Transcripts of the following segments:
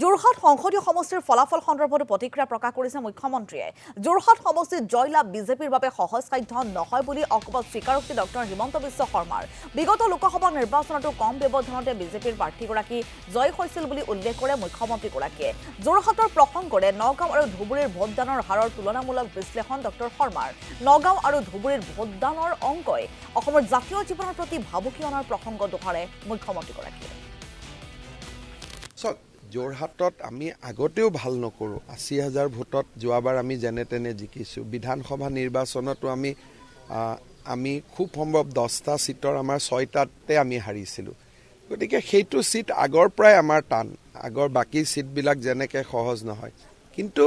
যোৰহাট সংসদীয় সমষ্টিৰ ফলাফল সন্দৰ্ভত প্ৰতিক্ৰিয়া প্ৰকাশ কৰিছে মুখ্যমন্ত্ৰীয়ে। যোৰহাট সমষ্টিত জয়লাভ বিজেপিৰ বাবে সহজসাধ্য নহয় বুলি অকপত স্বীকাৰোক্তি ডক্টৰ হিমন্ত বিশ্ব শৰ্মাৰ। বিগত লোকসভা নিৰ্বাচনতো কম ব্যৱধানতে বিজেপিৰ প্ৰাৰ্থীগৰাকী জয় হৈছিল বুলি উল্লেখ কৰে মুখ্যমন্ত্ৰীগৰাকীয়ে। যোৰহাটৰ প্ৰসংগৰে নগাঁও আৰু ধুবুৰীৰ ভোটদানৰ হাৰৰ তুলনামূলক বিশ্লেষণ ডক্টৰ শৰ্মাৰ। নগাঁও আৰু ধুবুৰীৰ ভোটদানৰ অংকই অসমৰ জাতীয় জীৱনৰ প্ৰতি ভাবুকি অনাৰ প্ৰসংগ দোহাৰে মুখ্যমন্ত্ৰীগৰাকীয়ে। যোৰহাটত আমি আগতেও ভাল নকৰোঁ। ৮০,০০০ ভোটত যোৱাবাৰ আমি যেনে তেনে জিকিছোঁ। বিধানসভা নিৰ্বাচনতো আমি খুব সম্ভৱ 10টা ছিটৰ আমাৰ 6টাতে আমি হাৰিছিলোঁ। গতিকে সেইটো ছিট আগৰ পৰাই আমাৰ টান। আগৰ বাকী ছিটবিলাক যেনেকৈ সহজ নহয়, কিন্তু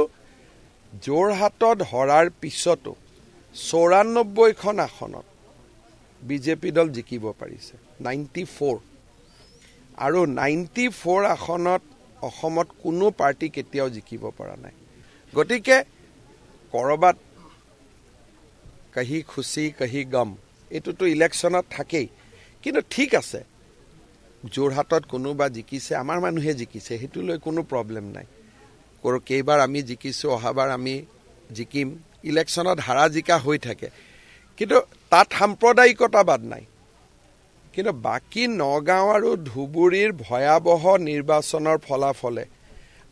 যোৰহাটত হৰাৰ পিছতো ৯৪খন আসনত বিজেপি দল জিকিব পাৰিছে, 94। আৰু 94 আসনত অসমত কোনো পাৰ্টি কেতিয়াও জিকিব পৰা নাই। গতিকে ক'ৰবাত কহি খুচি কহি গম, এইটোতো ইলেকশ্যনত থাকেই। কিন্তু ঠিক আছে, যোৰহাটত কোনোবা জিকিছে, আমাৰ মানুহে জিকিছে, সেইটো লৈ কোনো প্ৰব্লেম নাই। কেইবাৰ আমি জিকিছোঁ, অহাবাৰ আমি জিকিম। ইলেকশ্যনত হাৰা জিকা হৈ থাকে, কিন্তু তাত সাম্প্ৰদায়িকতাবাদ নাই। কিন্তু বাকী নগাঁও আৰু ধুবুৰীৰ ভয়াৱহ নিৰ্বাচনৰ ফলাফলে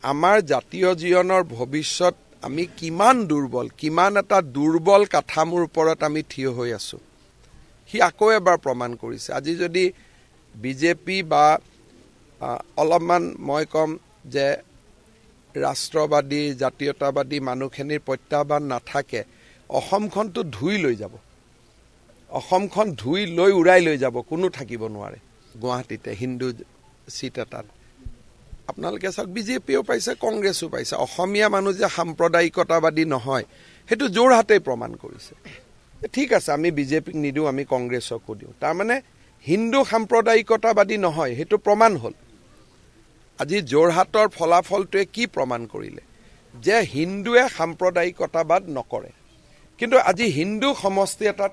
আমাৰ জাতীয় জীৱনৰ ভৱিষ্যত আমি কিমান দুৰ্বল, কিমান এটা দুৰ্বল কাঠামোৰ ওপৰত আমি থিয় হৈ আছোঁ, সি আকৌ এবাৰ প্ৰমাণ কৰিছে। আজি যদি বিজেপি বা অলপমান মই ক'ম যে ৰাষ্ট্ৰবাদী জাতীয়তাবাদী মানুহখিনিৰ প্ৰত্যাহ্বান নাথাকে, অসমখনতো ধুই লৈ যাব। অসমখন ধুই লৈ উৰাই লৈ যাব, কোনো থাকিব নোৱাৰে। গুৱাহাটীতে হিন্দু চিট এটাত আপোনালোকে চাওক, বিজেপিও পাইছে, কংগ্ৰেছো পাইছে। অসমীয়া মানুহ যে সাম্প্ৰদায়িকতাবাদী নহয়, সেইটো যোৰহাটেই প্ৰমাণ কৰিছে। ঠিক আছে, আমি বিজেপিক নিদিওঁ, আমি কংগ্ৰেছকো দিওঁ, তাৰমানে হিন্দু সাম্প্ৰদায়িকতাবাদী নহয়, সেইটো প্ৰমাণ হ'ল। আজি যোৰহাটৰ ফলাফলটোৱে কি প্ৰমাণ কৰিলে? যে হিন্দুৱে সাম্প্ৰদায়িকতাবাদ নকৰে। কিন্তু আজি হিন্দু সমষ্টি এটাত